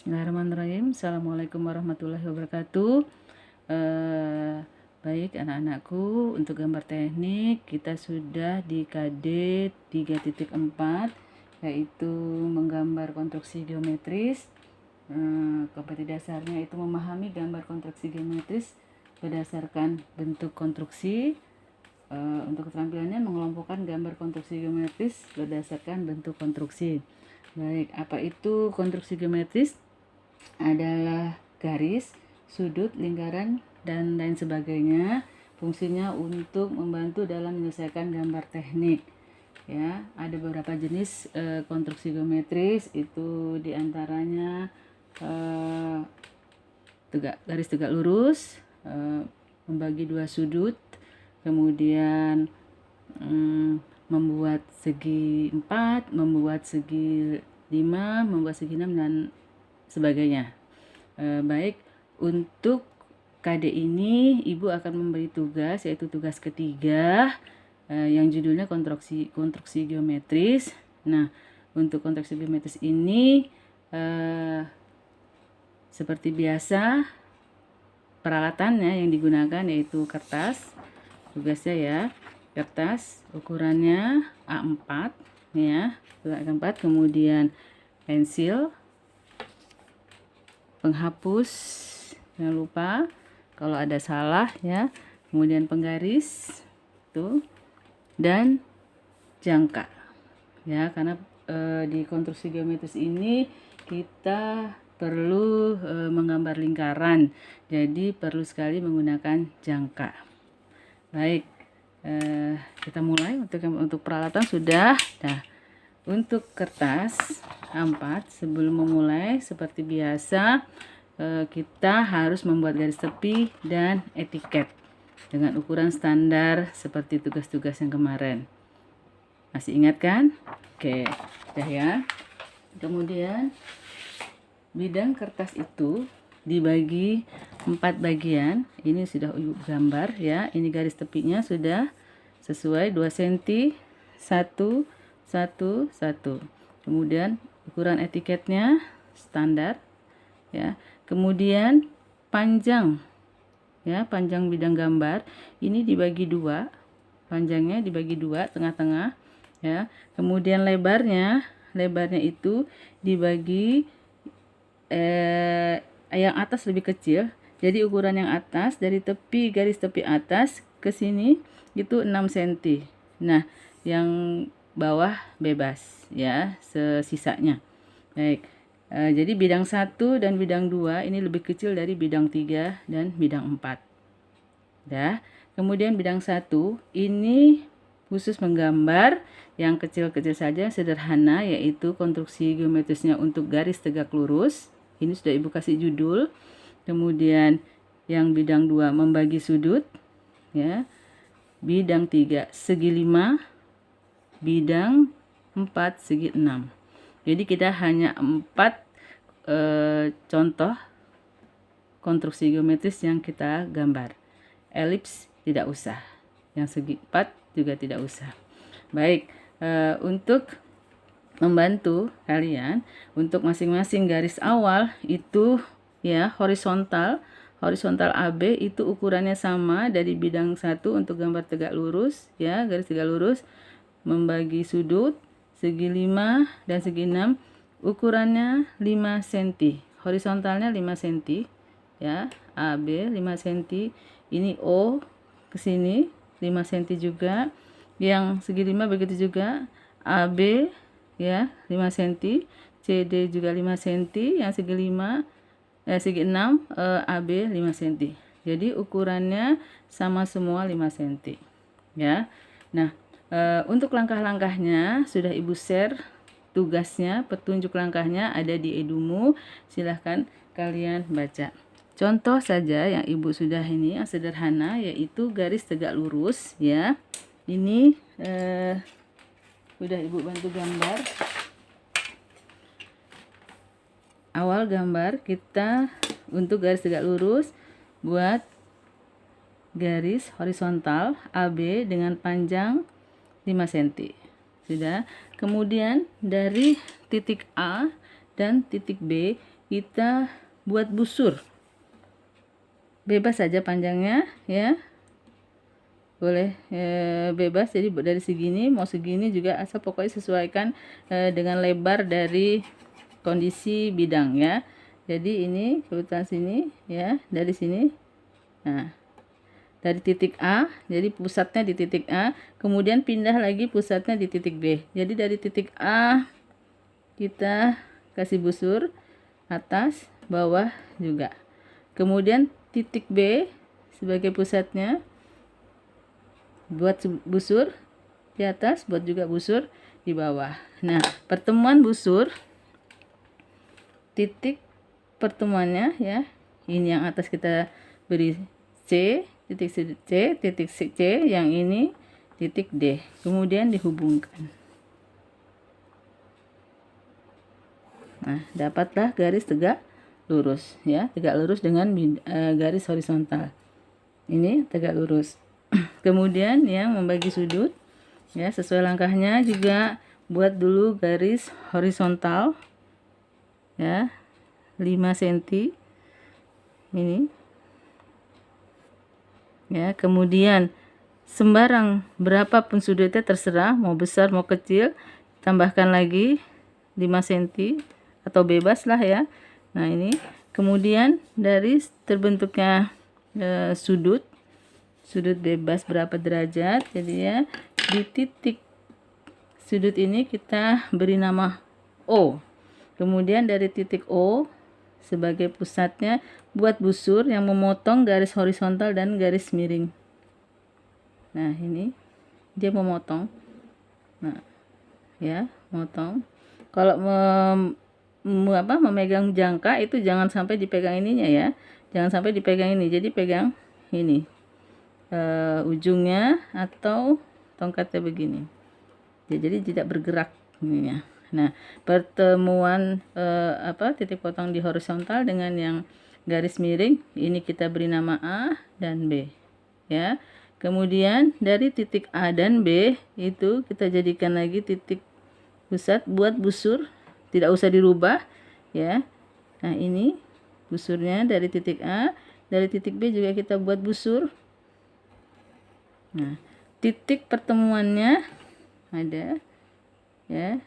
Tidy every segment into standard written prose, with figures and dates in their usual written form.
Bismillahirrahmanirrahim. Assalamualaikum warahmatullahi wabarakatuh. Baik anak-anakku, untuk gambar teknik kita sudah di KD 3.4, yaitu menggambar konstruksi geometris. Kompetisi dasarnya itu memahami gambar konstruksi geometris berdasarkan bentuk konstruksi. Untuk keterampilannya mengelompokkan gambar konstruksi geometris berdasarkan bentuk konstruksi. Baik, apa itu konstruksi geometris? Adalah garis, sudut, lingkaran, dan lain sebagainya. Fungsinya untuk membantu dalam menyelesaikan gambar teknik. Ya, ada beberapa jenis konstruksi geometris, itu diantaranya garis tegak lurus, membagi dua sudut, kemudian membuat segi 4, membuat segi 5, membuat segi 6, dan sebagainya. Baik, untuk KD ini Ibu akan memberi tugas, yaitu tugas ketiga, yang judulnya konstruksi geometris. Nah, untuk konstruksi geometris ini seperti biasa peralatannya yang digunakan yaitu kertas. Tugasnya ya, kertas ukurannya A4 ya, A4, kemudian pensil, penghapus, jangan lupa kalau ada salah ya, kemudian penggaris tuh, dan jangka ya, karena di konstruksi geometris ini kita perlu menggambar lingkaran, jadi perlu sekali menggunakan jangka. Baik, kita mulai. Untuk peralatan sudah. Nah, untuk kertas A4, sebelum memulai seperti biasa kita harus membuat garis tepi dan etiket dengan ukuran standar seperti tugas-tugas yang kemarin. Masih ingat kan? Oke, sudah ya. Kemudian bidang kertas itu dibagi 4 bagian. Ini sudah Ibu gambar ya. Ini garis tepinya sudah sesuai 2 cm, 1, 1, 1. Kemudian ukuran etiketnya standar ya. Kemudian panjang ya, panjang bidang gambar ini dibagi 2. Panjangnya dibagi 2, tengah-tengah ya. Kemudian lebarnya itu dibagi yang atas lebih kecil. Jadi ukuran yang atas dari tepi, garis tepi atas ke sini itu 6 cm. Nah, yang bawah bebas ya, sisanya. Baik. Jadi bidang 1 dan bidang 2 ini lebih kecil dari bidang 3 dan bidang 4. Dah. Kemudian bidang 1 ini khusus menggambar yang kecil-kecil saja, sederhana, yaitu konstruksi geometrisnya untuk garis tegak lurus. Ini sudah Ibu kasih judul. Kemudian yang bidang 2 membagi sudut ya. Bidang 3 segi 5, bidang 4 segi 6. Jadi kita hanya 4 contoh konstruksi geometris yang kita gambar. Elips tidak usah, yang segi 4 juga tidak usah. Baik, untuk membantu kalian, untuk masing-masing garis awal itu ya, horizontal AB itu ukurannya sama dari bidang 1 untuk gambar tegak lurus ya, garis tegak lurus, membagi sudut segi 5 dan segi 6, ukurannya 5 cm, horizontalnya 5 cm ya, AB 5 cm, ini O ke sini 5 cm juga, yang segi 5 begitu juga, AB ya 5 cm, CD juga 5 cm, yang segi 6 AB 5 cm. Jadi ukurannya sama semua 5 cm ya. Nah, untuk langkah-langkahnya sudah Ibu share tugasnya, petunjuk langkahnya ada di Edumu. Silahkan kalian baca. Contoh saja yang Ibu sudah ini yang sederhana, yaitu garis tegak lurus ya. Ini sudah Ibu bantu gambar. Awal gambar kita untuk garis tegak lurus buat garis horizontal AB dengan panjang 5 cm. Sudah. Kemudian dari titik A dan titik B kita buat busur. Bebas saja panjangnya ya. Boleh bebas, jadi dari segini mau segini juga, asal pokoknya sesuaikan dengan lebar dari kondisi bidang ya. Jadi ini kebetulan sini ya, dari sini. Nah, dari titik A, jadi pusatnya di titik A, kemudian pindah lagi pusatnya di titik B. Jadi dari titik A kita kasih busur atas, bawah juga. Kemudian titik B sebagai pusatnya, buat busur di atas, buat juga busur di bawah. Nah, pertemuan busur, titik pertemuannya ya, ini yang atas kita beri C, titik C, titik C, yang ini titik D, kemudian dihubungkan. Nah, dapatlah garis tegak lurus ya, tegak lurus dengan garis horizontal. Ini tegak lurus. Kemudian yang membagi sudut ya, sesuai langkahnya juga buat dulu garis horizontal ya, 5 cm ini ya. Kemudian sembarang berapapun sudutnya terserah, mau besar mau kecil, tambahkan lagi 5 cm atau bebas lah ya. Nah, ini kemudian dari terbentuknya sudut bebas berapa derajat, jadi ya di titik sudut ini kita beri nama O. Kemudian dari titik O sebagai pusatnya buat busur yang memotong garis horizontal dan garis miring. Nah, ini dia memotong. Nah, ya, motong. Kalau memegang jangka itu jangan sampai dipegang ininya ya. Jangan sampai dipegang ini. Jadi pegang ini. Ujungnya atau tongkatnya begini. Jadi tidak bergerak ininya. Nah, pertemuan titik potong di horizontal dengan yang garis miring ini kita beri nama A dan B ya. Kemudian dari titik A dan B itu kita jadikan lagi titik pusat buat busur, tidak usah dirubah ya. Nah, ini busurnya dari titik A, dari titik B juga kita buat busur. Nah, titik pertemuannya ada ya,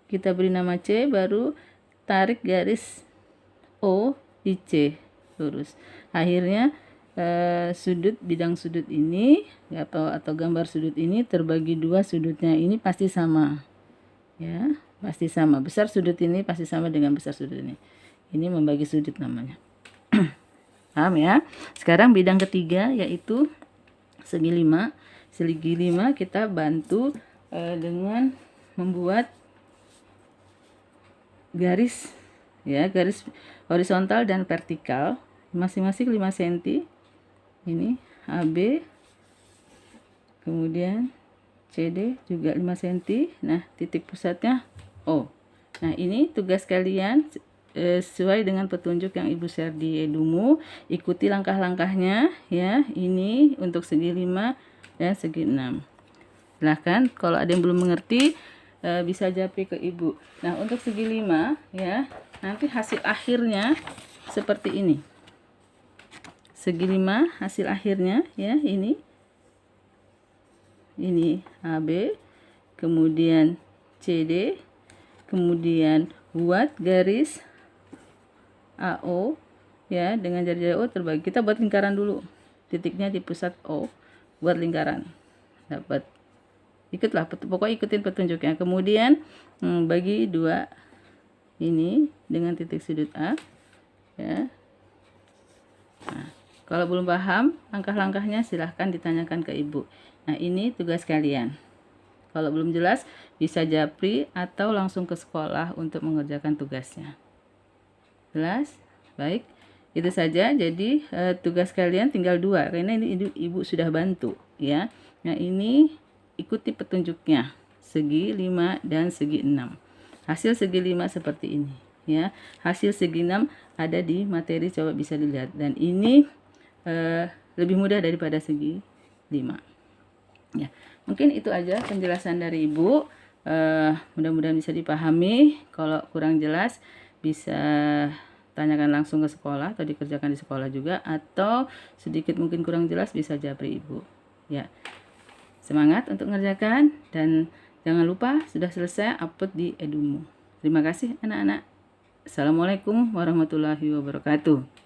kita beri nama C, baru tarik garis O di C lurus. Akhirnya bidang sudut ini atau gambar sudut ini terbagi dua, sudutnya ini pasti sama ya, pasti sama. Besar sudut ini pasti sama dengan besar sudut ini. Ini membagi sudut namanya. Paham ya? Sekarang bidang ketiga yaitu segi 5. Segi 5 kita bantu dengan membuat garis ya, garis horizontal dan vertikal masing-masing 5 cm. Ini AB, kemudian CD juga 5 cm. Nah, titik pusatnya O. Nah, ini tugas kalian sesuai dengan petunjuk yang Ibu share di Edumu. Ikuti langkah-langkahnya ya. Ini untuk segi 5 dan segi 6. Silahkan kalau ada yang belum mengerti bisa japri ke Ibu. Nah, untuk segi 5 ya, nanti hasil akhirnya seperti ini. Segi 5 hasil akhirnya ya, ini AB, kemudian CD, kemudian buat garis AO ya, dengan jari-jari O terbagi. Kita buat lingkaran dulu, titiknya di pusat O, buat lingkaran. Dapat, ikutlah pokoknya ikutin petunjuknya. Kemudian bagi dua ini dengan titik sudut A ya. Nah, kalau belum paham langkah-langkahnya silahkan ditanyakan ke Ibu. Nah, ini tugas kalian. Kalau belum jelas bisa japri atau langsung ke sekolah untuk mengerjakan tugasnya. Jelas? Baik, itu saja. Jadi tugas kalian tinggal 2 karena ini Ibu sudah bantu ya. Nah, ini ikuti petunjuknya, segi 5 dan segi 6. Hasil segi 5 seperti ini ya. Hasil segi 6 ada di materi, coba bisa dilihat. Dan ini lebih mudah daripada segi 5 ya. Mungkin itu aja penjelasan dari Ibu. Mudah-mudahan bisa dipahami. Kalau kurang jelas bisa tanyakan langsung ke sekolah atau dikerjakan di sekolah juga, atau sedikit mungkin kurang jelas bisa japri ibu. Ya, semangat untuk mengerjakan dan jangan lupa sudah selesai upload di Edumu. Terima kasih anak-anak. Assalamualaikum warahmatullahi wabarakatuh.